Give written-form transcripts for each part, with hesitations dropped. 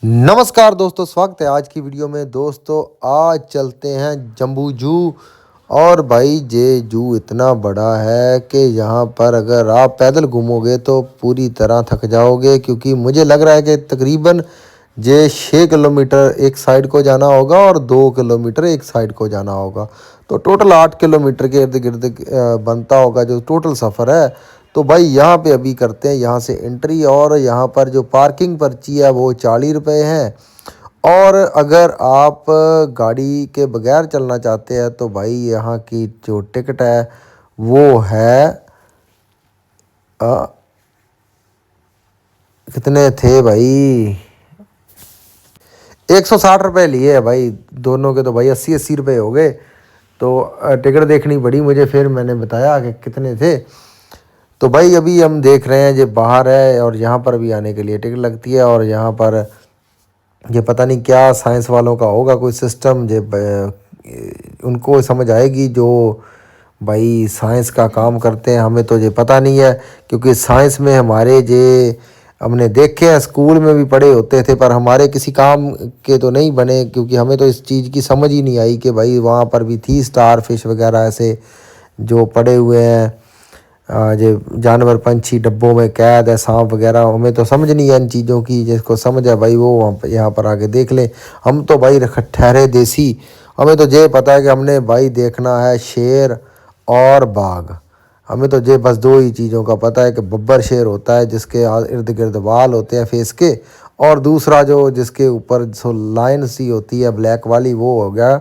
नमस्कार दोस्तों, स्वागत है आज की वीडियो में। दोस्तों आज चलते हैं जम्बू जू। और भाई ये जू इतना बड़ा है कि यहाँ पर अगर आप पैदल घूमोगे तो पूरी तरह थक जाओगे, क्योंकि मुझे लग रहा है कि तकरीबन ये 6 किलोमीटर एक साइड को जाना होगा और 2 किलोमीटर एक साइड को जाना होगा। तो टोटल 8 किलोमीटर के इर्द गिर्द बनता होगा जो टोटल सफ़र है। तो भाई यहाँ पे अभी करते हैं यहाँ से एंट्री। और यहाँ पर जो पार्किंग पर्ची है वो 40 रुपये है। और अगर आप गाड़ी के बगैर चलना चाहते हैं तो भाई यहाँ की जो टिकट है वो है कितने थे भाई, 160 रुपये लिए है भाई दोनों के। तो भाई 80-80 रुपये हो गए। तो टिकट देखनी पड़ी मुझे, फिर मैंने बताया कि कितने थे। तो भाई अभी हम देख रहे हैं, ये बाहर है और यहाँ पर भी आने के लिए टिकट लगती है। और यहाँ पर ये पता नहीं क्या साइंस वालों का होगा कोई सिस्टम, जे उनको समझ आएगी जो भाई साइंस का काम करते हैं। हमें तो ये पता नहीं है, क्योंकि साइंस में हमारे जे हमने देखे हैं, स्कूल में भी पढ़े होते थे, पर हमारे किसी काम के तो नहीं बने, क्योंकि हमें तो इस चीज़ की समझ ही नहीं आई कि भाई वहाँ पर भी थी स्टार फिश वगैरह ऐसे जो पड़े हुए हैं। जो जानवर पंछी डब्बों में कैद है, सांप वगैरह, हमें तो समझ नहीं है इन चीज़ों की। जिसको समझ है भाई वो वहाँ पर यहाँ पर आके देख ले। हम तो भाई ठहरे देसी, हमें तो ये पता है कि हमने भाई देखना है शेर और बाघ। हमें तो ये बस दो ही चीज़ों का पता है कि बब्बर शेर होता है जिसके इर्द गिर्द बाल होते हैं फेस के, और दूसरा जो जिसके ऊपर जो लाइन सी होती है ब्लैक वाली वो हो गया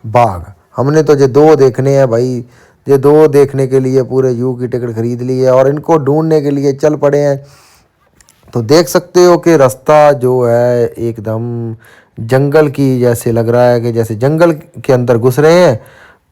बाघ। हमने तो ये दो देखने हैं भाई। ये दो देखने के लिए पूरे जू की टिकट खरीद ली है और इनको ढूंढने के लिए चल पड़े हैं। तो देख सकते हो कि रास्ता जो है एकदम जंगल की जैसे लग रहा है, कि जैसे जंगल के अंदर घुस रहे हैं,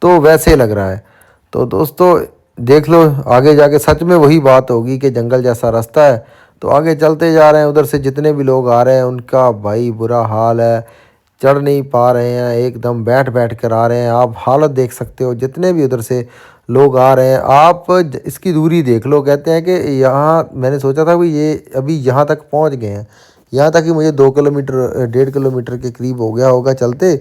तो वैसे लग रहा है। तो दोस्तों देख लो, आगे जाके सच में वही बात होगी कि जंगल जैसा रास्ता है। तो आगे चलते जा रहे हैं। उधर से जितने भी लोग आ रहे हैं उनका भाई बुरा हाल है, चढ़ नहीं पा रहे हैं, एकदम बैठ बैठ कर आ रहे हैं। आप हालत देख सकते हो, जितने भी उधर से लोग आ रहे हैं। आप इसकी दूरी देख लो। कहते हैं कि यहाँ मैंने सोचा था कि ये अभी यहाँ तक पहुँच गए हैं, यहाँ तक कि मुझे 2 किलोमीटर 1.5 किलोमीटर के करीब हो गया होगा चलते।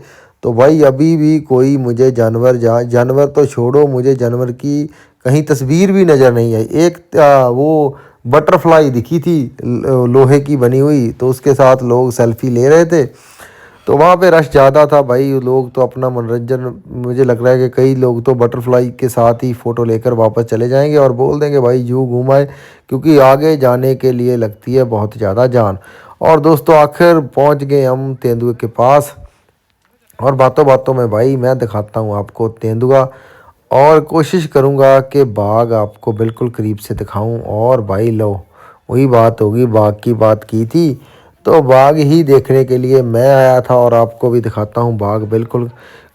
तो भाई अभी भी कोई मुझे जानवर, जानवर तो छोड़ो, मुझे जानवर की कहीं तस्वीर भी नज़र नहीं आई। एक वो बटरफ्लाई दिखी थी लोहे की बनी हुई, तो उसके साथ लोग सेल्फी ले रहे थे। तो वहाँ पे रश ज़्यादा था भाई, लोग तो अपना मनोरंजन, मुझे लग रहा है कि कई लोग तो बटरफ्लाई के साथ ही फ़ोटो लेकर वापस चले जाएंगे और बोल देंगे भाई जू घूम आए, क्योंकि आगे जाने के लिए लगती है बहुत ज़्यादा जान। और दोस्तों आखिर पहुँच गए हम तेंदुए के पास। और बातों बातों में भाई मैं दिखाता हूँ आपको तेंदुआ, और कोशिश करूँगा कि बाघ आपको बिल्कुल करीब से दिखाऊँ। और भाई लो, वही बात होगी, बाघ की बात की थी तो बाघ ही देखने के लिए मैं आया था, और आपको भी दिखाता हूँ बाघ बिल्कुल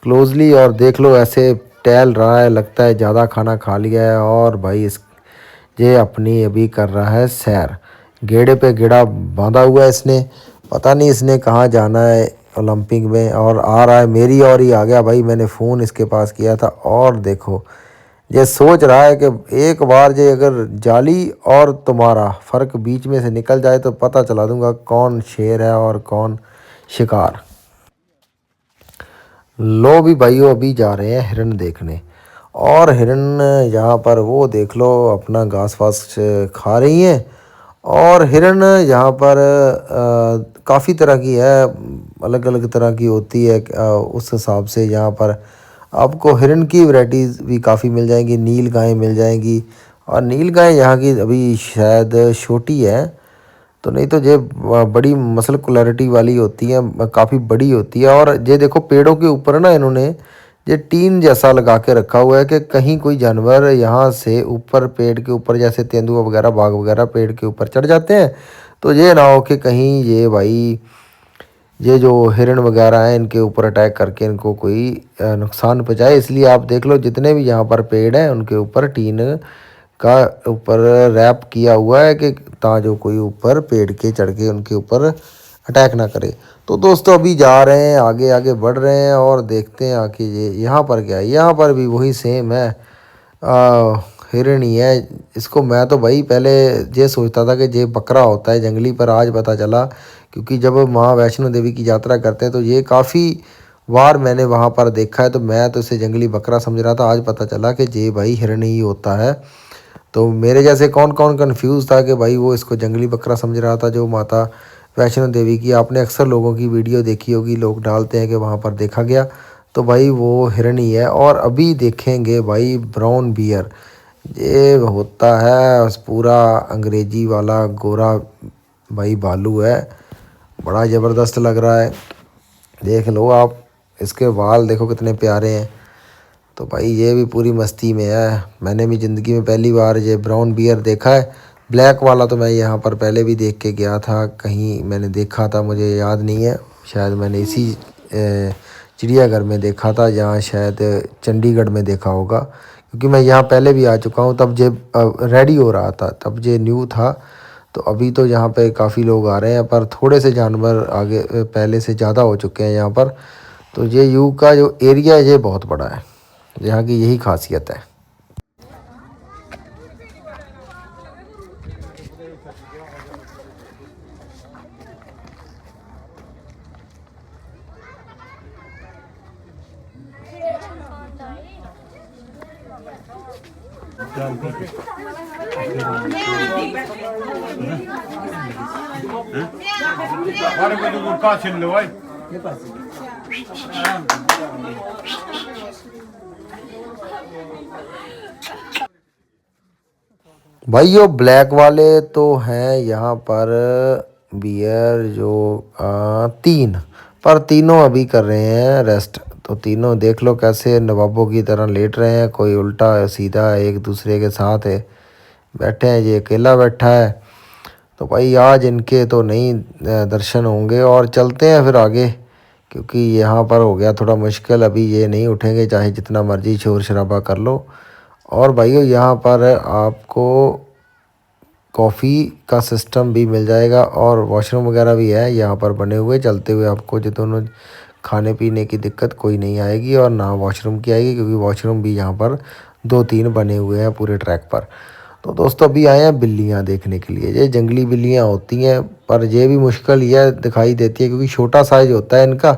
क्लोजली। और देख लो ऐसे टहल रहा है, लगता है ज़्यादा खाना खा लिया है। और भाई इस ये अपनी अभी कर रहा है सैर, गेड़े पे गेड़ा बांधा हुआ है इसने, पता नहीं इसने कहाँ जाना है ओलंपिक में। और आ रहा है मेरी और ही आ गया भाई, मैंने फ़ोन इसके पास किया था। और देखो ये सोच रहा है कि एक बार ये अगर जाली और तुम्हारा फ़र्क बीच में से निकल जाए तो पता चला दूंगा कौन शेर है और कौन शिकार। लो भी भाइयों अभी जा रहे हैं हिरन देखने। और हिरन यहाँ पर वो देख लो अपना घास वास खा रही हैं। और हिरन यहाँ पर काफ़ी तरह की है, अलग अलग तरह की होती है। उस हिसाब से यहाँ पर आपको हिरन की वैरायटीज़ भी काफ़ी मिल जाएंगी। नील गाय मिल जाएंगी, और नील गाय यहाँ की अभी शायद छोटी है, तो नहीं तो ये बड़ी मसल क्लैरिटी वाली होती है, काफ़ी बड़ी होती है। और ये देखो पेड़ों के ऊपर ना इन्होंने ये टीन जैसा लगा के रखा हुआ है कि कहीं कोई जानवर यहाँ से ऊपर पेड़ के ऊपर, जैसे तेंदुआ वगैरह बाघ वगैरह पेड़ के ऊपर चढ़ जाते हैं, तो ये ना हो कि कहीं ये भाई ये जो हिरण वगैरह हैं इनके ऊपर अटैक करके इनको कोई नुकसान पहुँचाए। इसलिए आप देख लो जितने भी यहाँ पर पेड़ हैं उनके ऊपर टीन का ऊपर रैप किया हुआ है, कि ताकि कोई ऊपर पेड़ के चढ़ के उनके ऊपर अटैक ना करे। तो दोस्तों अभी जा रहे हैं, आगे आगे बढ़ रहे हैं और देखते हैं आके ये यहाँ पर क्या है। यहाँ पर भी वही सेम है, हिरण ही है। इसको मैं तो भाई पहले ये सोचता था कि ये बकरा होता है जंगली, पर आज पता चला क्योंकि जब माँ वैष्णो देवी की यात्रा करते हैं तो ये काफ़ी बार मैंने वहाँ पर देखा है। तो मैं तो इसे जंगली बकरा समझ रहा था, आज पता चला कि ये भाई हिरण ही होता है। तो मेरे जैसे कौन कौन कंफ्यूज था कि भाई वो इसको जंगली बकरा समझ रहा था जो माता वैष्णो देवी की। आपने अक्सर लोगों की वीडियो देखी होगी, लोग डालते हैं कि वहाँ पर देखा गया, तो भाई वो हिरण ही है। और अभी देखेंगे भाई ब्राउन बियर, ये होता है पूरा अंग्रेजी वाला गोरा भाई भालू है, बड़ा ज़बरदस्त लग रहा है। देख लो आप, इसके बाल देखो कितने प्यारे हैं। तो भाई ये भी पूरी मस्ती में है। मैंने भी ज़िंदगी में पहली बार ये ब्राउन बियर देखा है। ब्लैक वाला तो मैं यहाँ पर पहले भी देख के गया था, कहीं मैंने देखा था, मुझे याद नहीं है। शायद मैंने इसी चिड़ियाघर में देखा था, जहाँ शायद चंडीगढ़ में देखा होगा, क्योंकि मैं यहाँ पहले भी आ चुका हूँ। तब जे रेडी हो रहा था, तब जे न्यू था। तो अभी तो यहाँ पे काफ़ी लोग आ रहे हैं, पर थोड़े से जानवर आगे पहले से ज़्यादा हो चुके हैं यहाँ पर। तो ये यू का जो एरिया है ये बहुत बड़ा है, यहाँ की यही खासियत है। भाई यो ब्लैक वाले तो हैं यहाँ पर बियर जो तीन, पर तीनों अभी कर रहे हैं रेस्ट। तो तीनों देख लो कैसे नवाबों की तरह लेट रहे हैं, कोई उल्टा सीधा एक दूसरे के साथ है बैठे हैं, ये अकेला बैठा है। तो भाई आज इनके तो नहीं दर्शन होंगे, और चलते हैं फिर आगे, क्योंकि यहाँ पर हो गया थोड़ा मुश्किल। अभी ये नहीं उठेंगे चाहे जितना मर्जी शोर शराबा कर लो। और भाइयों यहाँ पर आपको कॉफ़ी का सिस्टम भी मिल जाएगा, और वॉशरूम वगैरह भी है यहाँ पर बने हुए चलते हुए। आपको जो दोनों खाने पीने की दिक्कत कोई नहीं आएगी और ना वॉशरूम की आएगी, क्योंकि वॉशरूम भी यहाँ पर 2-3 बने हुए हैं पूरे ट्रैक पर। तो दोस्तों अभी आए हैं बिल्लियाँ देखने के लिए। ये जंगली बिल्लियाँ होती हैं, पर ये भी मुश्किल यह दिखाई देती है क्योंकि छोटा साइज़ होता है इनका।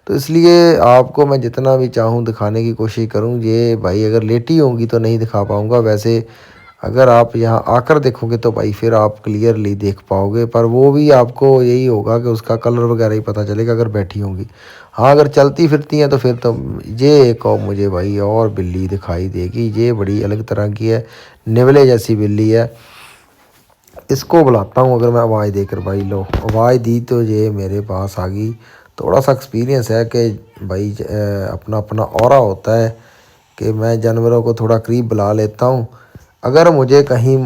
तो इसलिए आपको मैं जितना भी चाहूँ दिखाने की कोशिश करूँ, ये भाई अगर लेटी होंगी तो नहीं दिखा पाऊँगा। वैसे अगर आप यहाँ आकर देखोगे तो भाई फिर आप क्लियरली देख पाओगे, पर वो भी आपको यही होगा कि उसका कलर वगैरह ही पता चलेगा अगर बैठी होंगी। हाँ अगर चलती फिरती हैं तो फिर तो ये एक और मुझे भाई और बिल्ली दिखाई देगी, ये बड़ी अलग तरह की है, निवले जैसी बिल्ली है। इसको बुलाता हूँ, अगर मैं आवाज़ देकर भाई लो आवाज़ दी तो ये मेरे पास आ गई। थोड़ा सा एक्सपीरियंस है कि भाई अपना अपना ऑरा होता है कि मैं जानवरों को थोड़ा करीब बुला लेता हूँ। अगर मुझे कहीं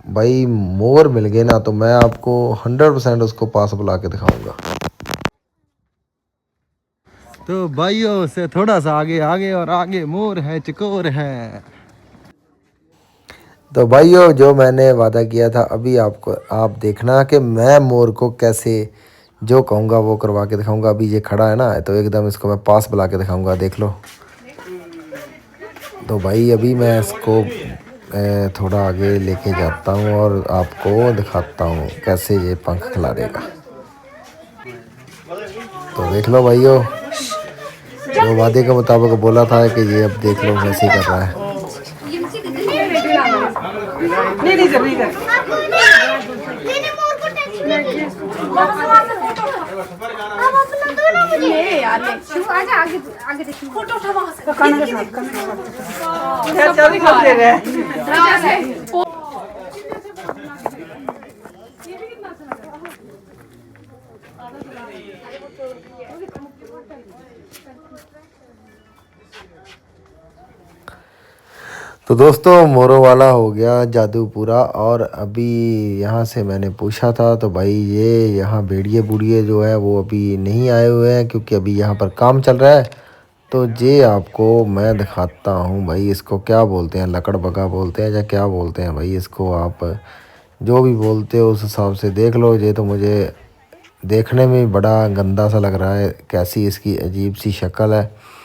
भाई मोर मिल गए ना तो मैं आपको 100% उसको पास बुला के दिखाऊंगा। तो भाइयों से थोड़ा सा आगे आगे और आगे मोर है, चकोर है। तो भाइयों जो मैंने वादा किया था अभी आपको आप देखना कि मैं मोर को कैसे जो कहूँगा वो करवा के दिखाऊंगा। अभी ये खड़ा है ना, तो एकदम इसको मैं पास बुला के दिखाऊंगा, देख लो। तो भाई अभी मैं इसको थोड़ा आगे लेके जाता हूँ और आपको दिखाता हूँ कैसे ये पंख खिला देगा। तो देख लो भाइयों, जो वादे के मुताबिक बोला था कि ये अब देख लो कैसे कर रहा है। तो दोस्तों मोरों वाला हो गया जादू पूरा। और अभी यहाँ से मैंने पूछा था तो भाई ये यहाँ भेड़िए बूढ़िए जो है वो अभी नहीं आए हुए हैं, क्योंकि अभी यहाँ पर काम चल रहा है। तो ये आपको मैं दिखाता हूँ भाई, इसको क्या बोलते हैं, लकड़ बगा बोलते हैं या क्या बोलते हैं भाई इसको, आप जो भी बोलते हो उस हिसाब से देख लो। ये तो मुझे देखने में बड़ा गंदा सा लग रहा है, कैसी इसकी अजीब सी शक्ल है।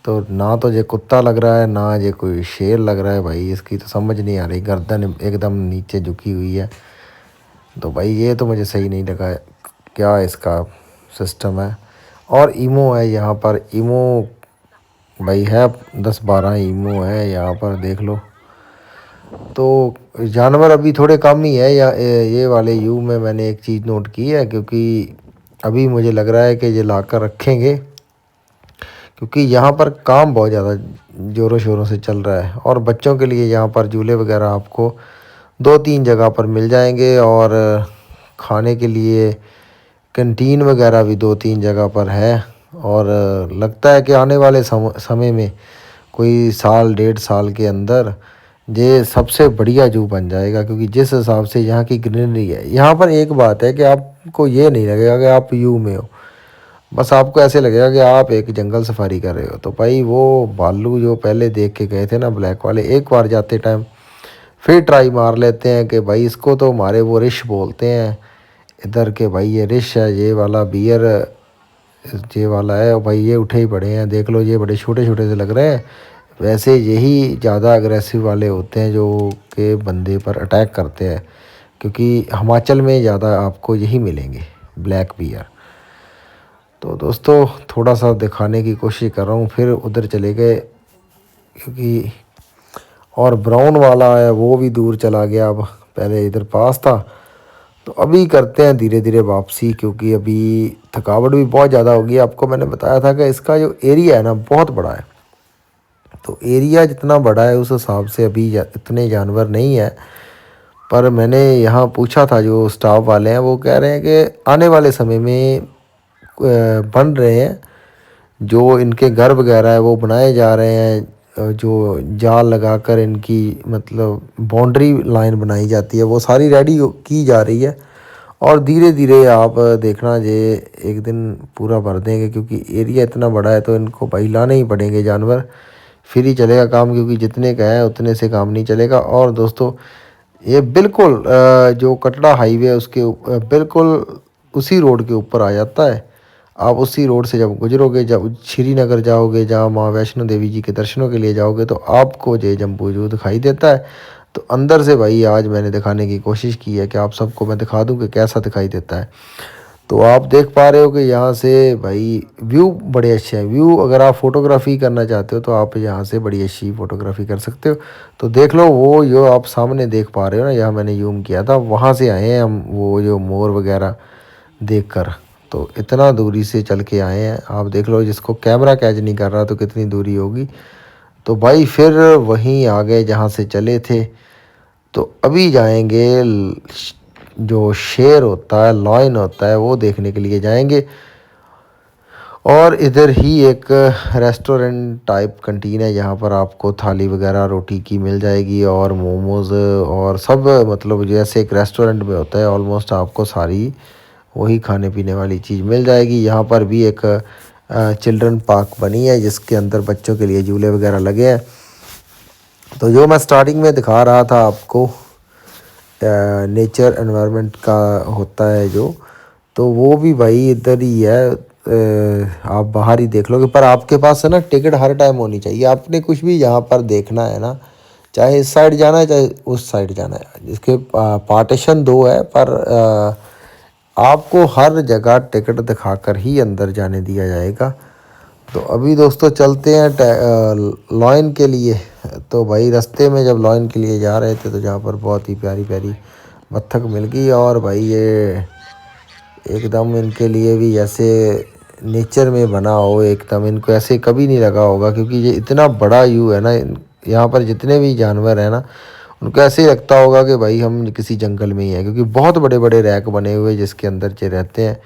तो ना तो ये कुत्ता लग रहा है ना ये कोई शेर लग रहा है भाई, इसकी तो समझ नहीं आ रही, गर्दन एकदम नीचे झुकी हुई है। तो भाई ये तो मुझे सही नहीं लगा है। क्या इसका सिस्टम है। और ईमो है यहाँ पर, ईमो भाई है 10-12 ईमो है यहाँ पर, देख लो। तो जानवर अभी थोड़े कम ही है ये वाले यू में। मैंने एक चीज़ नोट की है, क्योंकि अभी मुझे लग रहा है कि ये लाकर रखेंगे, क्योंकि यहाँ पर काम बहुत ज़्यादा ज़ोरों शोरों से चल रहा है। और बच्चों के लिए यहाँ पर झूले वगैरह आपको 2-3 जगह पर मिल जाएंगे, और खाने के लिए कैंटीन वगैरह भी 2-3 जगह पर है। और लगता है कि आने वाले समय में कोई 1-1.5 साल के अंदर ये सबसे बढ़िया जू बन जाएगा, क्योंकि जिस हिसाब से यहाँ की ग्रीनरी है। यहाँ पर एक बात है कि आपको ये नहीं लगेगा कि आप यू में हो, बस आपको ऐसे लगेगा कि आप एक जंगल सफारी कर रहे हो। तो भाई वो भालू जो पहले देख के गए थे ना ब्लैक वाले, एक बार जाते टाइम फिर ट्राई मार लेते हैं कि भाई इसको तो हमारे वो रिश बोलते हैं इधर के, भाई ये रिश है, ये वाला बियर ये वाला है। और भाई ये उठे ही पड़े हैं, देख लो, ये बड़े छोटे छोटे से लग रहे हैं। वैसे यही ज़्यादा अग्रेसिव वाले होते हैं जो कि बंदे पर अटैक करते हैं, क्योंकि हिमाचल में ज़्यादा आपको यही मिलेंगे ब्लैक बियर। तो दोस्तों थोड़ा सा दिखाने की कोशिश कर रहा हूँ, फिर उधर चले गए, क्योंकि और ब्राउन वाला है वो भी दूर चला गया। अब पहले इधर पास था, तो अभी करते हैं धीरे धीरे वापसी, क्योंकि अभी थकावट भी बहुत ज़्यादा होगी। आपको मैंने बताया था कि इसका जो एरिया है ना बहुत बड़ा है, तो एरिया जितना बड़ा है उस हिसाब से अभी इतने जानवर नहीं है। पर मैंने यहाँ पूछा था, जो स्टाफ वाले हैं वो कह रहे हैं कि आने वाले समय में बन रहे हैं, जो इनके घर वगैरह है वो बनाए जा रहे हैं, जो जाल लगाकर इनकी मतलब बाउंड्री लाइन बनाई जाती है वो सारी रेडी की जा रही है। और धीरे धीरे आप देखना ये एक दिन पूरा भर देंगे, क्योंकि एरिया इतना बड़ा है, तो इनको भाई लाने ही पड़ेंगे जानवर, फिर ही चलेगा काम, क्योंकि जितने का है उतने से काम नहीं चलेगा। और दोस्तों ये बिल्कुल जो कटरा हाईवे है उसके बिल्कुल उसी रोड के ऊपर आ जाता है। आप उसी रोड से जब गुजरोगे, जब श्रीनगर जाओगे, जहाँ माँ वैष्णो देवी जी के दर्शनों के लिए जाओगे, तो आपको जय जम्बू जू दिखाई देता है। तो अंदर से भाई आज मैंने दिखाने की कोशिश की है कि आप सबको मैं दिखा दूं कि कैसा दिखाई देता है। तो आप देख पा रहे हो कि यहाँ से भाई व्यू बड़े अच्छे हैं। व्यू अगर आप फोटोग्राफी करना चाहते हो तो आप यहाँ से बड़ी अच्छी फ़ोटोग्राफी कर सकते हो। तो देख लो, वो जो आप सामने देख पा रहे हो ना, यहाँ मैंने यूम किया था, वहाँ से आए हैं हम, वो जो मोर वगैरह देख कर। तो इतना दूरी से चल के आए हैं, आप देख लो, जिसको कैमरा कैच नहीं कर रहा तो कितनी दूरी होगी। तो भाई फिर वहीं आ गए जहाँ से चले थे। तो अभी जाएंगे जो शेर होता है, लॉयन होता है, वो देखने के लिए जाएंगे। और इधर ही एक रेस्टोरेंट टाइप कंटीन है, यहाँ पर आपको थाली वगैरह रोटी की मिल जाएगी, और मोमोज़ और सब, मतलब जैसे एक रेस्टोरेंट में होता है ऑलमोस्ट, आपको सारी वही खाने पीने वाली चीज़ मिल जाएगी। यहाँ पर भी एक चिल्ड्रन पार्क बनी है, जिसके अंदर बच्चों के लिए झूले वगैरह लगे हैं। तो जो मैं स्टार्टिंग में दिखा रहा था आपको, नेचर एनवायरनमेंट का होता है जो, तो वो भी भाई इधर ही है। आप बाहर ही देख लोगे, पर आपके पास है ना टिकट हर टाइम होनी चाहिए। आपने कुछ भी यहाँ पर देखना है ना, चाहे इस साइड जाना है चाहे उस साइड जाना है, जिसके पार्टीशन 2 है, पर आपको हर जगह टिकट दिखाकर ही अंदर जाने दिया जाएगा। तो अभी दोस्तों चलते हैं लॉयन के लिए। तो भाई रास्ते में जब लॉयन के लिए जा रहे थे, तो जहाँ पर बहुत ही प्यारी प्यारी बत्तख मिल गई, और भाई ये एकदम इनके लिए भी जैसे नेचर में बना हो, एकदम इनको ऐसे कभी नहीं लगा होगा, क्योंकि ये इतना बड़ा यू है ना, यहाँ पर जितने भी जानवर हैं ना, उनको ऐसे ही लगता होगा कि भाई हम किसी जंगल में ही हैं, क्योंकि बहुत बड़े बड़े रैक बने हुए जिसके अंदर ये रहते हैं।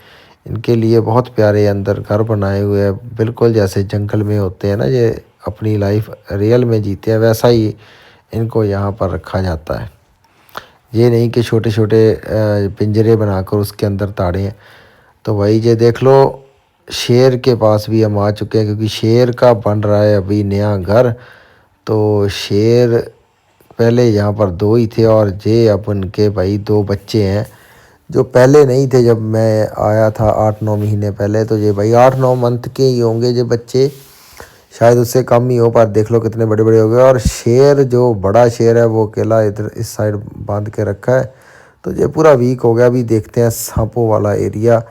इनके लिए बहुत प्यारे अंदर घर बनाए हुए हैं, बिल्कुल जैसे जंगल में होते हैं ना, ये अपनी लाइफ रियल में जीते हैं, वैसा ही इनको यहाँ पर रखा जाता है। ये नहीं कि छोटे छोटे पिंजरे बनाकर उसके अंदर ताड़े हैं। तो भाई ये देख लो, शेर के पास भी हम आ चुके हैं, क्योंकि शेर का बन रहा है अभी नया घर। तो शेर पहले यहाँ पर 2 ही थे, और ये अब उनके भाई 2 बच्चे हैं, जो पहले नहीं थे जब मैं आया था 8-9 महीने पहले। तो ये भाई 8-9 मंथ के ही होंगे ये बच्चे, शायद उससे कम ही हो, पर देख लो कितने बड़े बड़े हो गए। और शेर जो बड़ा शेर है वो अकेला इधर इस साइड बांध के रखा है, तो ये पूरा वीक हो गया। अभी देखते हैं सांपों वाला एरिया,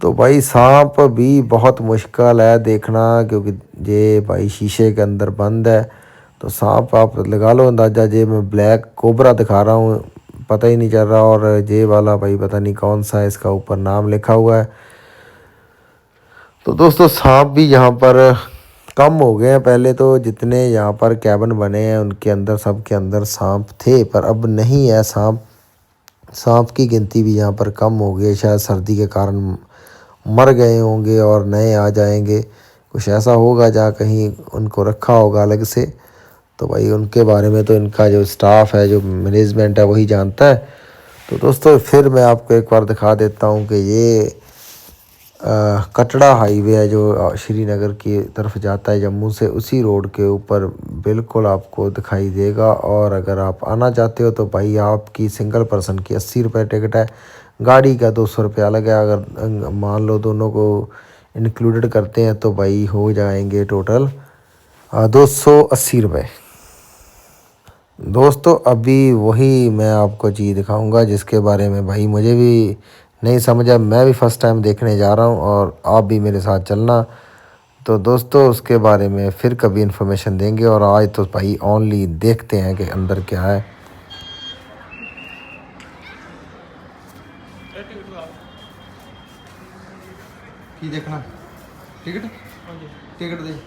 तो भाई सांप भी बहुत मुश्किल है देखना, क्योंकि ये भाई शीशे के अंदर बंद है। तो सांप आप लगा लो अंदाज़ा, जे मैं ब्लैक कोबरा दिखा रहा हूँ, पता ही नहीं चल रहा। और ये वाला भाई पता नहीं कौन सा है, इसका ऊपर नाम लिखा हुआ है। तो दोस्तों सांप भी यहाँ पर कम हो गए हैं। पहले तो जितने यहाँ पर कैबिन बने हैं उनके अंदर, सब के अंदर सांप थे, पर अब नहीं है सांप। सांप की गिनती भी यहाँ पर कम हो गई है, शायद सर्दी के कारण मर गए होंगे और नए आ जाएंगे। कुछ ऐसा होगा, जहाँ कहीं उनको रखा होगा अलग से। तो भाई उनके बारे में तो इनका जो स्टाफ है, जो मैनेजमेंट है, वही जानता है। तो दोस्तों फिर मैं आपको एक बार दिखा देता हूँ कि ये कटड़ा हाईवे है जो श्रीनगर की तरफ जाता है जम्मू से, उसी रोड के ऊपर बिल्कुल आपको दिखाई देगा। और अगर आप आना चाहते हो तो भाई आपकी सिंगल पर्सन की 80 रुपये टिकट है, गाड़ी का 200 रुपये अलग है। अगर मान लो दोनों को इंक्लूडेड करते हैं तो भाई हो जाएंगे टोटल 280 रुपये। दोस्तों अभी वही मैं आपको चीज़ दिखाऊंगा जिसके बारे में भाई मुझे भी नहीं समझा, मैं भी फ़र्स्ट टाइम देखने जा रहा हूँ और आप भी मेरे साथ चलना। तो दोस्तों उसके बारे में फिर कभी इन्फॉर्मेशन देंगे, और आज तो भाई ओनली देखते हैं कि अंदर क्या है। की देखना टिकट टिकट दे।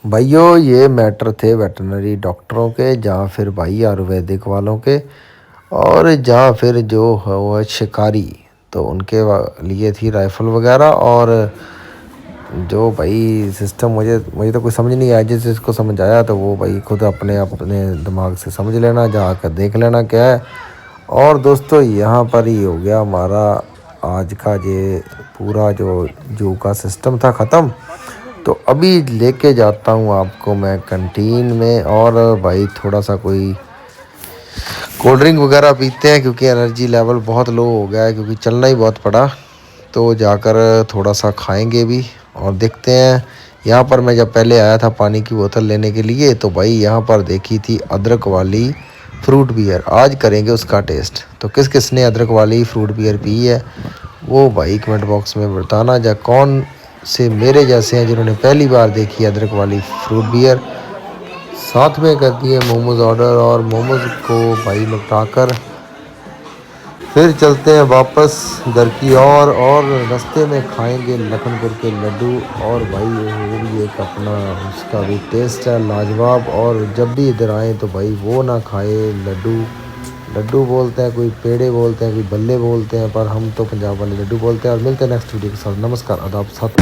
भाइयों ये मैटर थे वेटरनरी डॉक्टरों के, जहाँ फिर भाई आयुर्वेदिक वालों के, और जहाँ फिर जो है वो है शिकारी, तो उनके लिए थी राइफ़ल वगैरह। और जो भाई सिस्टम मुझे मुझे तो कुछ समझ नहीं आया, जिस जिसको समझ आया तो वो भाई खुद अपने अपने दिमाग से समझ लेना, जाकर देख लेना क्या है। और दोस्तों यहाँ पर ही हो गया हमारा आज का ये पूरा जो जू का सिस्टम था ख़त्म। तो अभी लेके जाता हूँ आपको मैं कैंटीन में, और भाई थोड़ा सा कोई कोल्ड ड्रिंक वगैरह पीते हैं, क्योंकि एनर्जी लेवल बहुत लो हो गया है, क्योंकि चलना ही बहुत पड़ा। तो जाकर थोड़ा सा खाएंगे भी और देखते हैं। यहाँ पर मैं जब पहले आया था पानी की बोतल लेने के लिए, तो भाई यहाँ पर देखी थी अदरक वाली फ्रूट बियर। आज करेंगे उसका टेस्ट। तो किस किस ने अदरक वाली फ्रूट बियर पी है वो भाई कमेंट बॉक्स में बताना, या कौन से मेरे जैसे हैं जिन्होंने पहली बार देखी अदरक वाली फ्रूट बियर। साथ में कर दिए मोमोज़ ऑर्डर, और मोमोज़ को भाई निपटा कर फिर चलते हैं वापस घर की ओर, और रास्ते में खाएंगे लखनपुर के लड्डू। और भाई वो भी एक अपना उसका भी टेस्ट है लाजवाब। और जब भी इधर आए तो भाई वो ना खाए लड्डू। लड्डू बोलते हैं, कोई पेड़े बोलते हैं, कोई बल्ले बोलते हैं, पर हम तो पंजाब वाले लड्डू बोलते हैं। और मिलते हैं नेक्स्ट वीडियो के साथ। नमस्कार, आदाब, सत।